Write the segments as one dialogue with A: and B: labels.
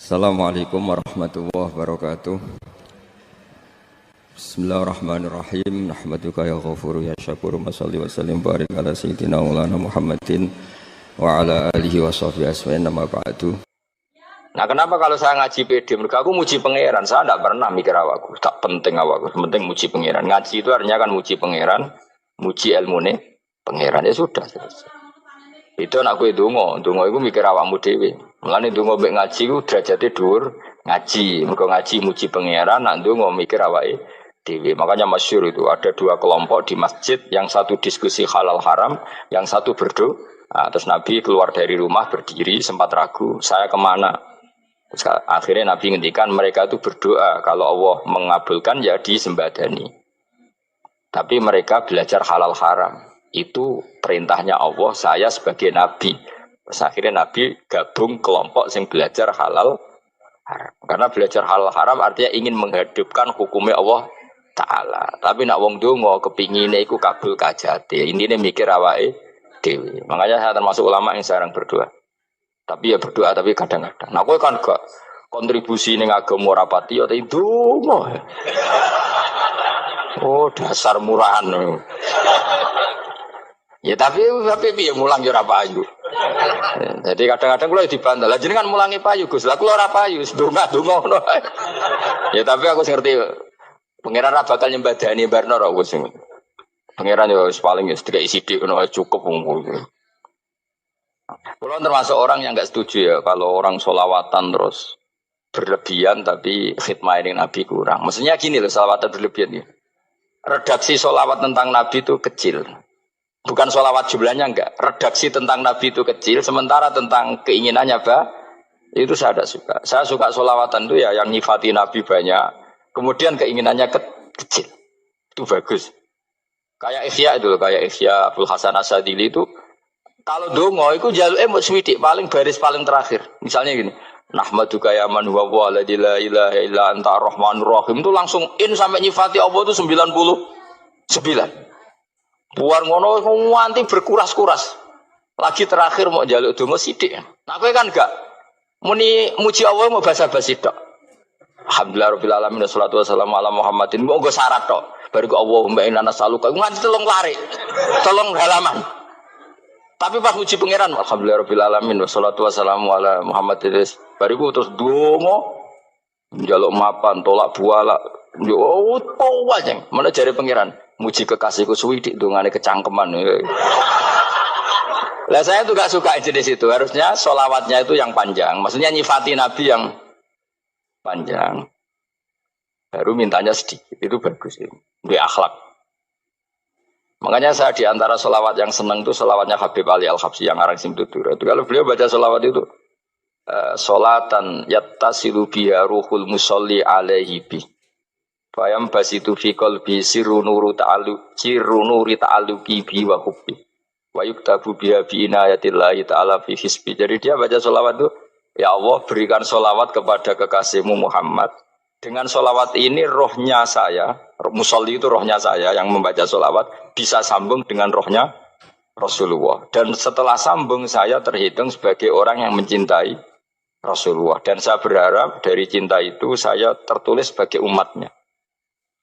A: Assalamualaikum warahmatullahi wabarakatuh. Bismillahirrahmanirrahim. Nahmaduka ya ghafuru ya syakuru. Mashalli wa sallim barik ala sayyidina maulana Muhammadin wa ala alihi wa sahbihi asma'in nama ba'du. Nah, kenapa kalau saya ngaji PD? Mereka aku muji pangeran. Saya tidak pernah mikir awakku. Tak penting awakku. Penting muji pangeran. Ngaji itu artinya kan muji pangeran, muji ilmune pangeran. Ya sudah. Itu anakku itu ndonga iku mikir awakmu dhewe. Mulane ndonga mek ngaji ku derajate dhuwur ngaji. Mergo ngaji muji pangeran, nak ndonga mikir awake dhewe. Makanya masyhur itu ada dua kelompok di masjid, yang satu diskusi halal haram, yang satu berdoa. Nah, terus Nabi keluar dari rumah berdiri sempat ragu, saya kemana? Terus akhirnya Nabi ngendikan mereka itu berdoa kalau Allah mengabulkan ya disembadani. Tapi mereka belajar halal haram. Itu perintahnya Allah, saya sebagai Nabi. Terus akhirnya Nabi gabung kelompok yang belajar halal haram. Karena belajar halal haram artinya ingin menghidupkan hukumnya Allah Ta'ala. Tapi nak wong donga kepingine iku kabul kajate. Intine mikir awake dhewe. Makanya saya termasuk ulama yang jarang berdoa. Tapi ya berdoa tapi kadang-kadang. Nah kowe kan gak kontribusi ning agama ora pati ya ndonga. Oh dasar murahan. Ya tapi piye mulang yo ora payu. Jadi kadang-kadang kula dibantah. Lah jenengan mulangi payu Gus. Lah kula ora payu, donga-donga ngono. Ya tapi aku ngerti pangeran ra bakal nyembadani barno ra Gus. Pangeran yo paling wis dikai sithik ngono cukup wong. Kula termasuk orang yang enggak setuju ya kalau orang sholawatan terus berlebihan tapi khidmah ini Nabi kurang. Maksudnya gini loh, sholawatan berlebihan ya. Redaksi sholawat tentang Nabi itu kecil. Bukan sholawat jumlahnya enggak. Redaksi tentang Nabi itu kecil, sementara tentang keinginannya itu saya tidak suka. Saya suka sholawatan itu ya yang nyifati Nabi banyak, kemudian keinginannya kecil. Itu bagus. Kayak Ihya itu loh, kayak Ihya Abdul Hasan Asadili itu kalau dongo itu jaluke mau swidik paling baris paling terakhir. Misalnya gini, nahmaduka ya man huwa la ilaha illa anta arrahmanur rahim, itu langsung in sampai nyifati Allah itu 99. Buar ngono nganti berkuras-kuras. Lagi terakhir mau jaluk donga sithik. Nah kowe kan enggak muni muji Allah mau basa-basi tok. Alhamdulillahirabbil alamin wassalatu wassalamu ala Muhammadin. Kok nggo syarat tok. Baru Allahumma inna nas'aluka nganti telung lari. Telung halaman. Tapi pas muji pangeran alhamdulillahirabbil alamin wassalatu wassalamu ala Muhammadin. Bariku terus donga njaluk mapan tolak buala. Yo wae. Mana jare pangeran? Muji kekasihku suwi dongane kecangkeman. Lah saya tuh gak suka jenis itu. Harusnya sholawatnya itu yang panjang. Maksudnya nyifati Nabi yang panjang. Baru mintanya sedikit. Itu bagus itu. Dia akhlak. Makanya saya diantara sholawat yang senang itu sholawatnya Habib Ali Al-Habsyi yang arang Simtutur. Itu kalau beliau baca sholawat itu sholatan yattasilu biha ruhul musolli alaihi bi. Fayam basitu fi qalbi sirru nuri ta'alluqi bi wa hubbi wa yuktabu biha bi inayatillahi ta'ala fi hisbi. Jadi dia baca sholawat itu, ya Allah berikan sholawat kepada kekasihmu Muhammad. Dengan sholawat ini rohnya saya, musolli itu rohnya saya yang membaca sholawat bisa sambung dengan rohnya Rasulullah. Dan setelah sambung saya terhitung sebagai orang yang mencintai Rasulullah. Dan saya berharap dari cinta itu saya tertulis sebagai umatnya.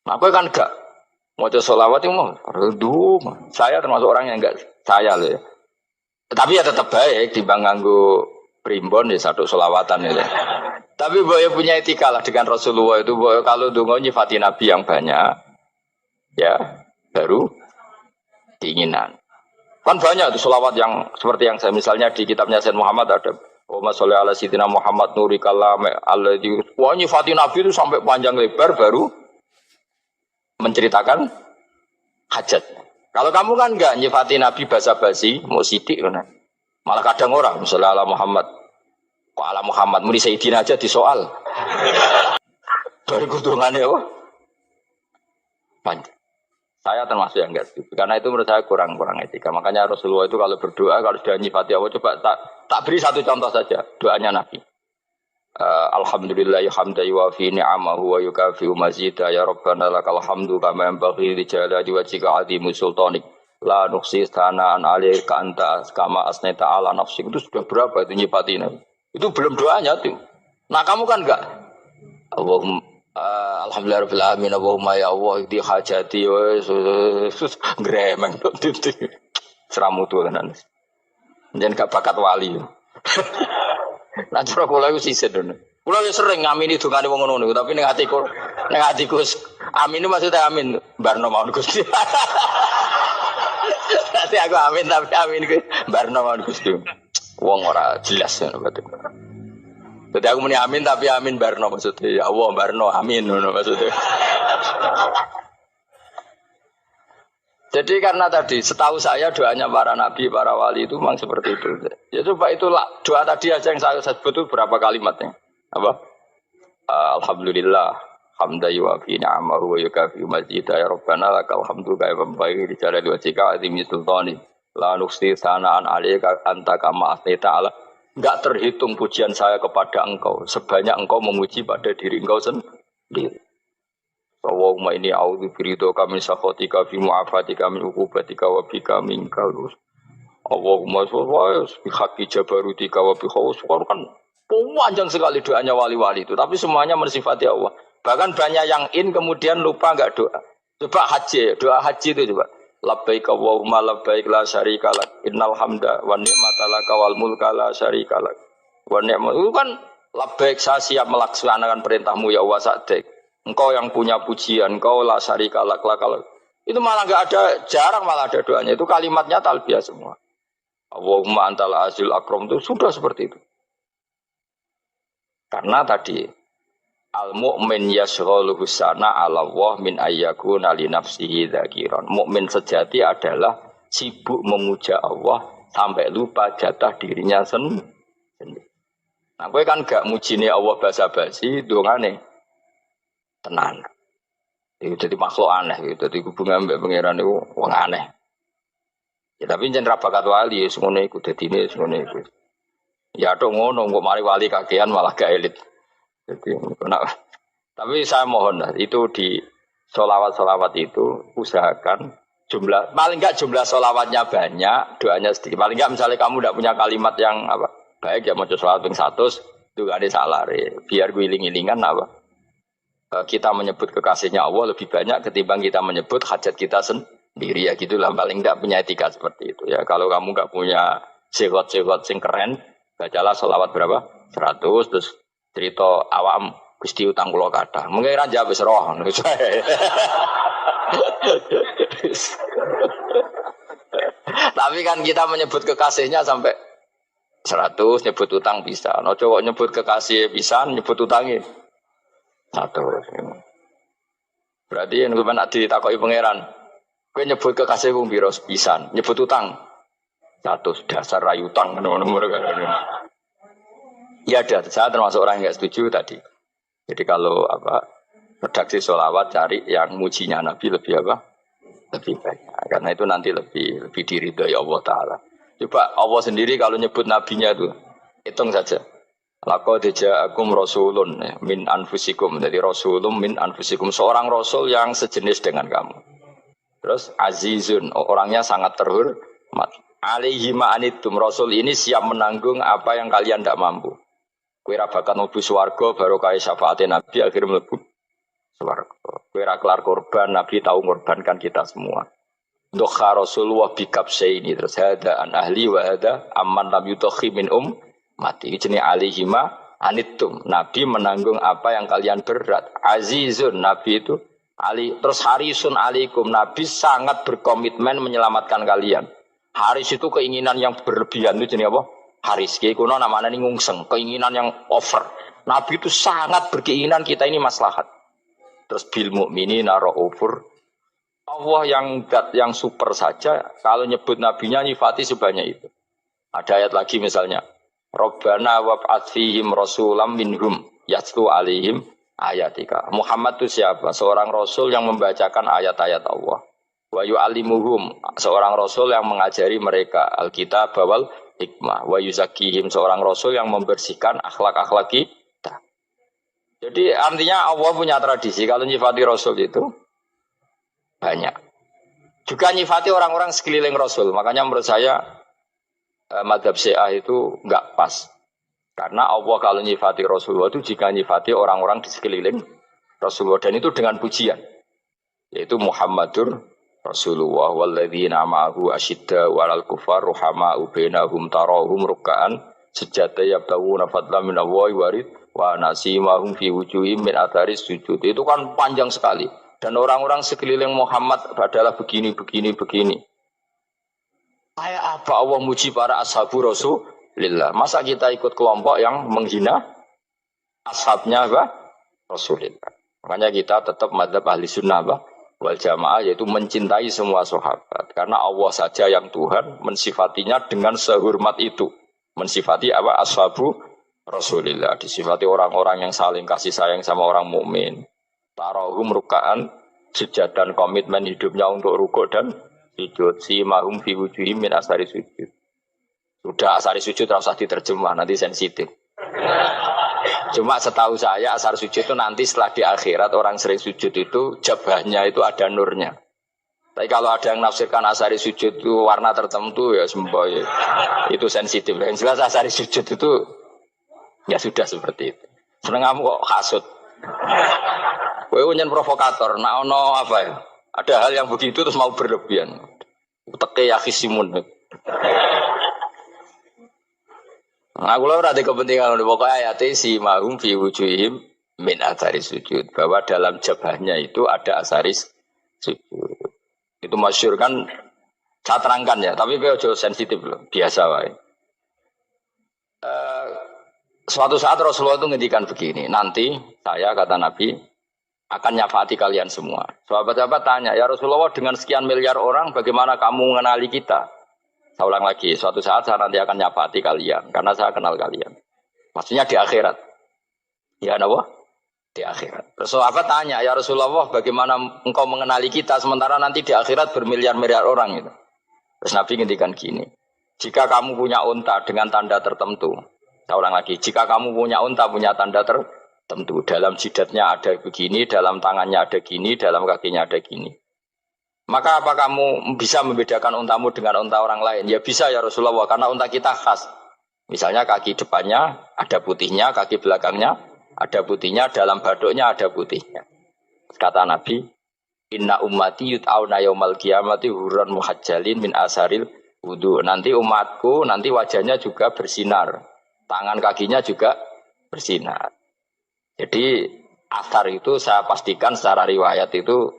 A: Nah, aku kan enggak mau sholawat itu mau saya termasuk orang yang enggak saya loh ya. Tapi ya tetap baik dibanding nganggo primbon ya satu sholawatan ya. Tapi boleh punya etika lah dengan Rasulullah itu. Boleh kalau dongo nyifati Nabi yang banyak ya baru keinginan. Kan banyak tuh sholawat yang seperti yang saya misalnya di kitabnya Sayyid Muhammad ada Allahumma sholli ala sayyidina Muhammad nuri kalam alladzi wa nyifati Nabi itu sampai panjang lebar baru menceritakan hajat. Kalau kamu kan enggak nyifati Nabi basa-basi, mau sidik kan. Malah kadang orang misalnya ala Muhammad. Kok ala Muhammad muni Sayyidina aja disoal. Baru kudungannya apa? Panjang. Saya termasuk yang enggak setuju. Karena itu menurut saya kurang etika. Makanya Rasulullah itu kalau berdoa, kalau sudah nyifati Allah, coba tak beri satu contoh saja. Doanya Nabi. Alhamdulillah hamdan yuwafi ni'amahu wa yukafi'u mazida ya rabbana lakal hamdu kama yanbaghi li jalali wajhika 'azimi sultanik la nuqsi thana'an 'alaika anta kama asnaita 'ala nafsik. Itu sudah berapa itu nyifati Nabi? Itu belum doanya tuh. Nah kamu kan enggak. Allahumma alhamdulillahirabbil alamin Allahumma ya Allah di hajati wes gremeng tok titik. Seramutu tenan. Jangan gak bakat wali. Nah cara kula iku sisih dene. Kula yo sering ngamini dongane wong ngono niku, tapi ning atiku amin itu maksudnya amin barno mawon Gusti. Nanti aku amin tapi amin ku barno mawon Gusti. Wong ora jelas ngono berarti. Jadi aku muni amin tapi amin barno maksudnya ya Allah barno amin ngono maksudnya. Jadi karena tadi setahu saya doanya para nabi, para wali itu memang seperti itu. Ya coba itulah doa tadi aja yang saya sebut itu berapa kalimatnya? Apa? Alhamdulillah, hamda yuwafi ni'amahu wa yukafi mazidah ya Rabbana lakal hamdu kaya membaiki di jalali wajhika azimi sultani la nuksi sanaan alaika anta kama asnita ala. Enggak terhitung pujian saya kepada engkau sebanyak engkau memuji pada diri engkau sendiri. Allahumma inni a'udzu biridhoka min sakhatika fi mu'afatika min uqubatika wa bika minka. Allahumma sholli bi haqqi jabarutika wa bi khawsuka kan panjang sekali doanya wali-wali itu, tapi semuanya mensifati Allah. Bahkan banyak yang kemudian lupa enggak doa. Coba haji, doa haji itu coba. Labbaik Allahumma labbaik la syarika lak innal hamda wan ni'mata laka wal mulka la syarika lak. Wa ni'mat itu kan labbaik saya siap melaksanakan perintahmu ya Allah sa'dik. Engkau yang punya pujian, engkau la syarika lak. Itu malah enggak ada, jarang malah ada doanya. Itu kalimatnya talbiyah semua. Allahumma antal azil akram itu sudah seperti itu. Karena tadi al-mu'min yashghaluhu sana 'ala Allah min ayyakuna li nafsihi dzakiran. Mukmin sejati adalah sibuk memuja Allah sampai lupa jatah dirinya sendiri. Nah, kowe kan gak mujine Allah basa-basi, dongane tenan. Itu jadi makhluk aneh gitu. Jadi hubungan mbek pangeran itu wong aneh. Ya tapi jen ra bakat wali ngono iku dadine ngono iku. Ya tok ngono kok mari wali kakean malah gak elit. Jadi tapi saya mohon itu di sholawat itu usahakan jumlah paling enggak jumlah sholawatnya banyak, doanya sedikit. Paling enggak misalnya kamu tidak punya kalimat yang apa baik ya mau sholawat ping 100 itu gak ada salah biar gue iling-ilingan apa kita menyebut kekasihnya Allah lebih banyak ketimbang kita menyebut hajat kita sendiri ya gitulah paling enggak punya etika seperti itu ya. Kalau kamu enggak punya segot-segot sing keren bacalah sholawat berapa 100 terus cerita awam Gusti utang kula kathah. Mungkin ra jawab wis roh. Tapi kan kita menyebut kekasihnya sampai 100 nyebut utang bisa. No cowok nyebut kekasih bisa nyebut utangnya 100. Berarti yang nak ditakoki pangeran. Kowe nyebut kekasih wong pira pisan, nyebut utang 100 dasar ra utang ngono-ngono. Ya ada, saya termasuk orang yang nggak setuju tadi. Jadi kalau redaksi sholawat cari yang mujinya Nabi lebih lebih banyak. Karena itu nanti lebih diridhoi Allah Taala. Coba Allah sendiri kalau nyebut nabinya itu hitung saja. Laqad ja'akum rasulun min anfusikum. Jadi rasulun min anfusikum seorang rasul yang sejenis dengan kamu. Terus azizun orangnya sangat terhormat. Alaihi ma'anitum rasul ini siap menanggung apa yang kalian tidak mampu. Kowe ra bakat mlebu swarga baru kaya syafaate Nabi akhirnya mlebu swarga. Kowe ra kelar korban Nabi tahu mengorbankan kita semua. Dokha Rasulullah bikabsaini terus hada an ahli wa hada amman lam yutakhi min mati jenenge alihima anittum. Nabi menanggung apa yang kalian berat. Azizun Nabi itu ali terus harisun alaikum Nabi sangat berkomitmen menyelamatkan kalian. Haris itu keinginan yang berlebihan itu jenenge apa? Haris, kiai kuno namanya ini ngungseng, keinginan yang over. Nabi itu sangat berkeinginan kita ini maslahat. Terus bil mukminina raufur. Allah yang super saja kalau nyebut nabinya nyifati sebanyak itu. Ada ayat lagi misalnya, Rabbana wab'ats fihim rasulam minhum yatlu alaihim ayatika. Muhammad itu siapa? Seorang rasul yang membacakan ayat-ayat Allah. Wa yu'allimuhum, seorang rasul yang mengajari mereka Alkitab wal hikmah. Wa yuzakihim, seorang rasul yang membersihkan akhlak-akhlak kita. Jadi artinya Allah punya tradisi kalau nyifati rasul itu banyak. Juga nyifati orang-orang sekeliling rasul. Makanya menurut saya madhab Syiah itu enggak pas. Karena Allah kalau nyifati Rasulullah itu jika nyifati orang-orang di sekeliling Rasulullah dan itu dengan pujian. Yaitu Muhammadur Rasulullah walladzina ma'ahu asyidda walal kufar ruhama'u bainahum tarahum ruk'an sujada yabtaguna fadlan minallahi warid wa nasimahum fi wujuhim min atharis sujud. Itu kan panjang sekali. Dan orang-orang sekeliling Muhammad adalah begini. Kayak apa Allah muji para ashabu Rasulillah? Masa kita ikut kelompok yang menghina ashabnya apa? Rasulillah. Makanya kita tetap madzhab ahli sunnah apa? Wal jamaah, yaitu mencintai semua sahabat. Karena Allah saja yang Tuhan mensifatinya dengan sehormat itu. Mensifati apa? Ashabu Rasulillah. Disifati orang-orang yang saling kasih sayang sama orang mukmin. Tarahum ruka'an, sujud dan komitmen hidupnya untuk rukuk dan sujud. Simahum fi wujuhim min asari sujud. Sudah asari sujud harus diterjemah, nanti sensitif. Cuma setahu saya asar sujud itu nanti setelah di akhirat orang sering sujud itu jabahnya itu ada nurnya. Tapi kalau ada yang nafsirkan asari sujud itu warna tertentu ya semboy. Itu sensitif. Yang jelas asari sujud itu ya sudah seperti itu. Seneng kamu kok hasut. Kowe nyen provokator, nak ono apa ya? Ada hal yang begitu terus mau berlebihan. Uteke ya khisimun. Nah, aku ora ada kepentingan pokoknya ayat si mahum fi wujuhim min athari sujud, bahwa dalam jabahnya itu ada asaris sujud. Itu masyhur kan, saya terangkan ya, tapi ojo sensitif loh, biasa wae. Suatu saat Rasulullah itu ngendikan begini, nanti saya kata Nabi akan nyafaati kalian semua. Sahabat-sahabat tanya, ya Rasulullah dengan sekian miliar orang bagaimana kamu mengenali kita? Saya ulang lagi, suatu saat saya nanti akan nyafaati kalian, karena saya kenal kalian. Maksudnya di akhirat. Ya Allah, di akhirat. Terus sahabat tanya, ya Rasulullah bagaimana engkau mengenali kita, sementara nanti di akhirat bermiliar-miliar orang itu. Terus Nabi ngendikan gini, jika kamu punya unta dengan tanda tertentu, saya ulang lagi, jika kamu punya unta punya tanda tertentu, dalam jidatnya ada begini, dalam tangannya ada gini, dalam kakinya ada gini. Maka apa kamu bisa membedakan untamu dengan unta orang lain? Ya bisa ya Rasulullah, karena unta kita khas. Misalnya kaki depannya ada putihnya, kaki belakangnya ada putihnya, dalam baduknya ada putihnya. Kata Nabi, inna ummati yut'auna yaumal qiyamati hurran muhajjalin min asaril wudu. Nanti umatku, nanti wajahnya juga bersinar. Tangan kakinya juga bersinar. Jadi asar itu saya pastikan secara riwayat itu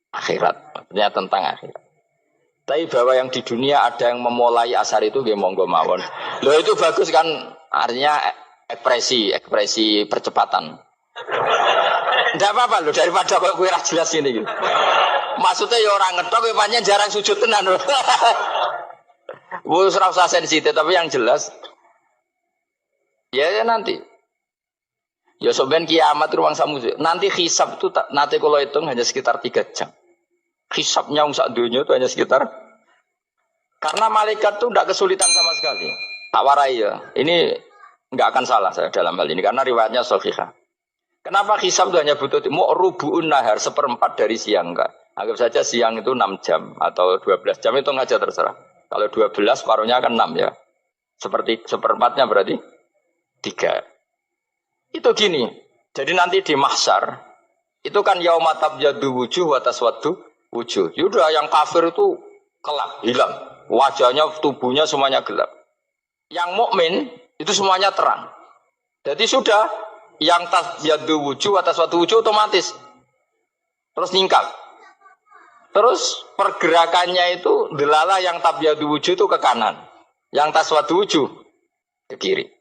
A: akhirat, maksudnya tentang akhirat. Tapi bahwa yang di dunia ada yang memulai asar itu nggih monggo mawon. Loh itu bagus kan, artinya ekspresi percepatan. Enggak apa-apa loh, daripada kok kowe ra jelas ini gitu. Maksudnya ya orang ngetok kowe pancen jarang sujud tenan. Wis ora usah sensitif, tapi yang jelas ya nanti. Ya soben kiamat ruang samu. Nanti hisab itu nanti kalau hitung hanya sekitar 3 jam. Hisabnya sak dunia itu hanya sekitar, karena malaikat itu tidak kesulitan sama sekali. Tak warai ya. Ini enggak akan salah saya dalam hal ini karena riwayatnya sahihah. Kenapa hisab itu hanya butuh rubu'un nahar, 1/4 dari siang enggak? Anggap saja siang itu 6 jam atau 12 jam itu aja terserah. Kalau 12 paruhnya kan 6 ya. Seperti 1/4-nya berarti 3. Itu gini, jadi nanti di mahsyar itu kan yaumatab jadu wujuh wa taswaddu wujuh. Yaudah yang kafir itu kelap, hilang, wajahnya, tubuhnya semuanya gelap. Yang mukmin itu semuanya terang. Jadi sudah yang tasjadu wujuh wa taswaddu wujuh otomatis terus nyingkap. Terus pergerakannya itu delala yang tabyadu wujuh itu ke kanan, yang taswaddu wujuh ke kiri.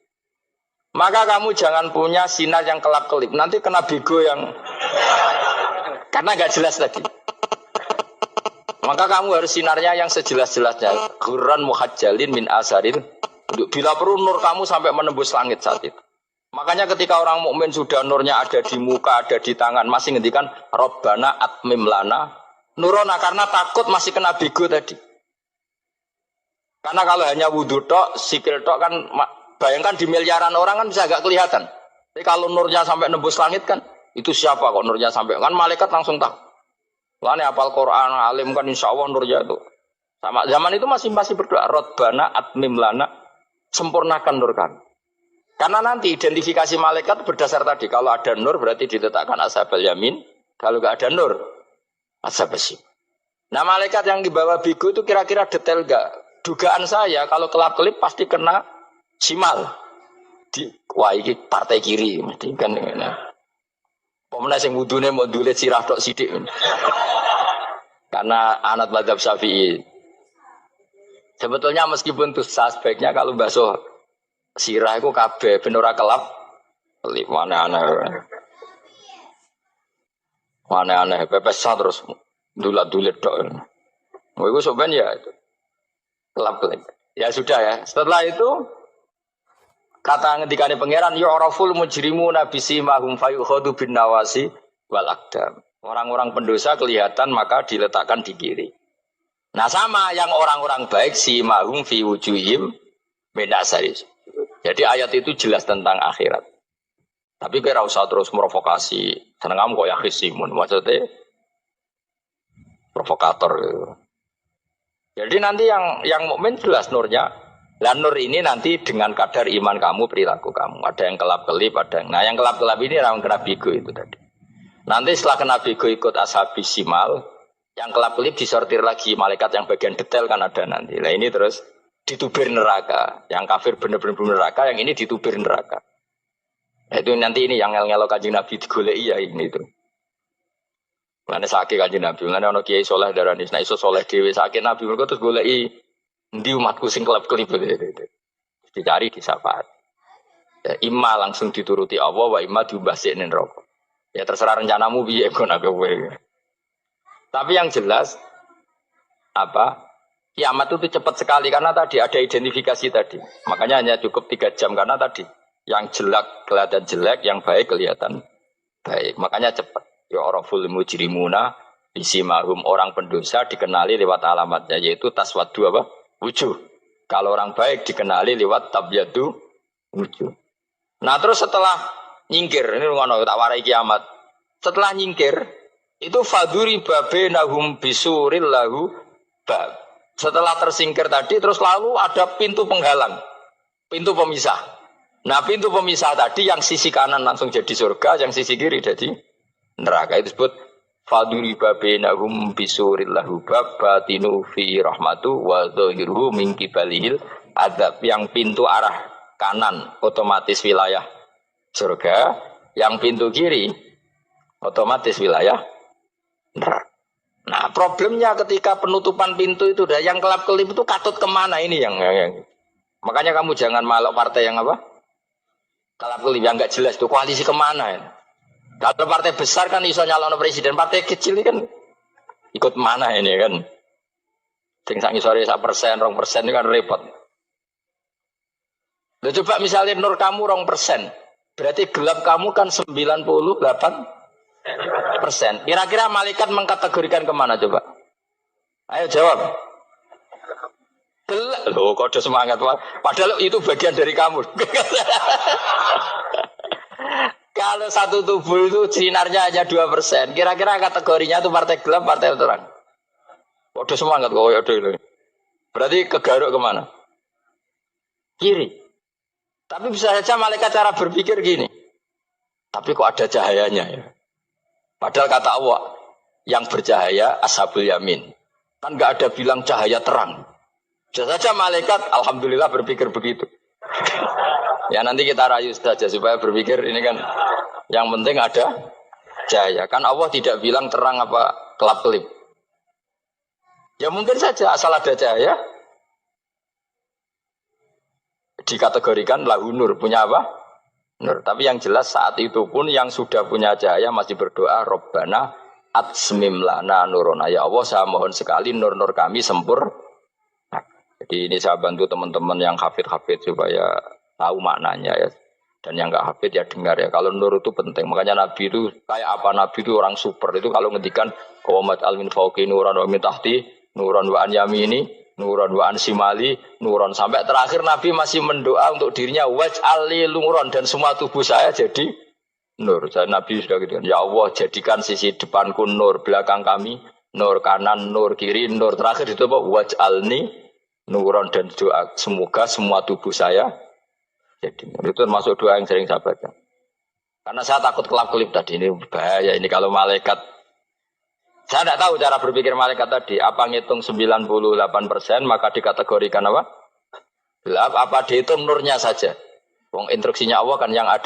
A: Maka kamu jangan punya sinar yang kelap-kelip. Nanti kena bego yang karena nggak jelas tadi. Maka kamu harus sinarnya yang sejelas-jelasnya. Ghurran muhajjalin min asarin. Bila perlu nur kamu sampai menembus langit saat itu. Makanya ketika orang mukmin sudah nurnya ada di muka, ada di tangan, masih ngendikan Rabbana atmim lana nurona, karena takut masih kena bego tadi. Karena kalau hanya wudhu tok, sikil tok kan, bayangkan di miliaran orang kan bisa agak kelihatan. Tapi kalau nurnya sampai nembus langit kan, itu siapa kok nurnya sampai? Kan malaikat langsung tahu. Wah, ini hafal Quran, alim kan insya Allah nurnya itu. Sama zaman itu masih berdoa, Rabbana atmim lana, sempurnakan nur kami. Karena nanti identifikasi malaikat berdasar tadi. Kalau ada nur berarti diletakkan ashabal yamin. Kalau nggak ada nur, ashabal shimal. Nah malaikat yang dibawa bigu itu kira-kira detail nggak? Dugaan saya kalau kelap-kelip pasti kena simal. Wah ini partai kiri. Kan, pemenang yang wudhunya mau dulit sirah tok sidik. Karena anak mazhab Syafi'i. Sebetulnya meskipun itu sebaiknya kalau basuh sirah itu kabeh ben ora kelap. Aneh-aneh pepes terus dulat-dulit tok. Oh itu soben ya itu. Kelap-kelip. Ya sudah ya. Setelah itu kata ngendikane pangeran yu'raful mujrimuna bisimahum fayukhadu bin nawasi wal aqdam. Orang-orang pendosa kelihatan maka diletakkan di kiri. Nah sama yang orang-orang baik simahum fi wujuhim min asari. Jadi ayat itu jelas tentang akhirat. Tapi kira usah terus provokasi. Seneng kamu kok ya khisimun. Maksudnya provokator gitu. Jadi nanti yang mukmin jelas nurnya. Dan nur ini nanti dengan kadar iman kamu, perilaku kamu. Ada yang kelap-kelip, ada yang... Nah yang kelap-kelip ini orang kena bigo itu tadi. Nanti setelah kena bigo ikut ashabis simal, yang kelap-kelip disortir lagi. Malaikat yang bagian detail kan ada nanti. Nah ini terus ditubir neraka. Yang kafir benar-benar neraka, yang ini ditubir neraka. Nah, itu nanti ini yang ngel-ngelo kanjeng Nabi digoleki ya ini itu. Mana sakit kanjeng Nabi, mana ono kiai soleh darani, nah iso soleh dewi sakit Nabi mereka terus goleki ndi umatku sing kelap-kelip itu. Dicari di syafaat. Ya, imma langsung dituruti Allah, wa imma diubasikne neraka. Ya terserah rencanamu piye kon aku kowe. Tapi yang jelas apa? Kiamat itu cepat sekali karena tadi ada identifikasi tadi. Makanya hanya cukup 3 jam karena tadi yang jelek kelihatan jelek, yang baik kelihatan baik. Makanya cepat. Ya oraful mujrimuna bisimahum, orang pendosa dikenali lewat alamatnya yaitu taswaddu apa? Wujuh. Kalau orang baik dikenali lewat tabyadu wujuh. Nah terus setelah nyingkir, ini ngono tak warai kiamat. Setelah nyingkir itu faduri babenahum bisuril lahu bab. Setelah tersingkir tadi terus lalu ada pintu penghalang, pintu pemisah. Nah pintu pemisah tadi yang sisi kanan langsung jadi surga, yang sisi kiri jadi neraka. Itu disebut faduri babenahum bisuril lahu bab batinu fi rahmatu wa dhahiruhu min qibalihil adab. Yang pintu arah kanan otomatis wilayah surga, yang pintu kiri otomatis wilayah neraka. Nah problemnya ketika penutupan pintu itu dah yang kelap-kelip itu katut kemana ini yang makanya kamu jangan malok partai yang apa kelap-kelip yang nggak jelas itu koalisi kemana ya. Kalau partai besar kan iso nyalon presiden, partai kecil ini kan ikut mana ini kan sing sak ngisore 1%, 2% ini kan repot. Nah, coba misalnya nur kamu 2%, berarti gelap kamu kan 98%. Kira-kira malaikat mengkategorikan kemana coba? Ayo jawab. Gelap. Loh kok ada semangat. Padahal itu bagian dari kamu. Kalau satu tubuh itu sinarnya hanya 2%. Kira-kira kategorinya itu partai gelap, partai terang. Kok ada semangat kok ada ini. Berarti kegaruk kemana? Kiri. Tapi bisa saja malaikat cara berpikir gini. Tapi kok ada cahayanya ya? Padahal kata Allah, yang bercahaya ashabul yamin. Kan nggak ada bilang cahaya terang. Bisa saja malaikat, alhamdulillah berpikir begitu. Ya nanti kita rayu saja supaya berpikir ini kan yang penting ada cahaya. Kan Allah tidak bilang terang apa kelap-kelip. Ya mungkin saja asal ada cahaya dikategorikan lahu nur, punya apa? Nur. Tapi yang jelas saat itu pun yang sudah punya cahaya masih berdoa Rabbana atsmim lana nurona. Ya Allah saya mohon sekali nur-nur kami sempurna. Jadi ini saya bantu teman-teman yang hafid-hafid supaya tahu maknanya ya. Dan yang enggak hafid ya dengar ya. Kalau nur itu penting. Makanya Nabi itu kayak apa? Nabi itu orang super. Itu kalau ngedikan qawamat al-min fauqi nuran wa min tahti nuran wa an yamini nuron wa ansimali nuron sampai terakhir Nabi masih mendoa untuk dirinya waj'ali nuron dan semua tubuh saya jadi nur. Saya Nabi sudah gitu. Ya Allah jadikan sisi depanku nur, belakang kami nur, kanan nur, kiri nur. Terakhir itu apa? Waj'alni nuron dan doa semoga semua tubuh saya Jadi itu termasuk doa yang sering saya baca. Karena saya takut kelap-kelip tadi, ini bahaya ini kalau malaikat. Saya tidak tahu cara berpikir malaikat tadi. Apa ngitung 98% maka dikategorikan apa? Gelap, apa dihitung nurnya saja. Wong instruksinya Allah kan yang ada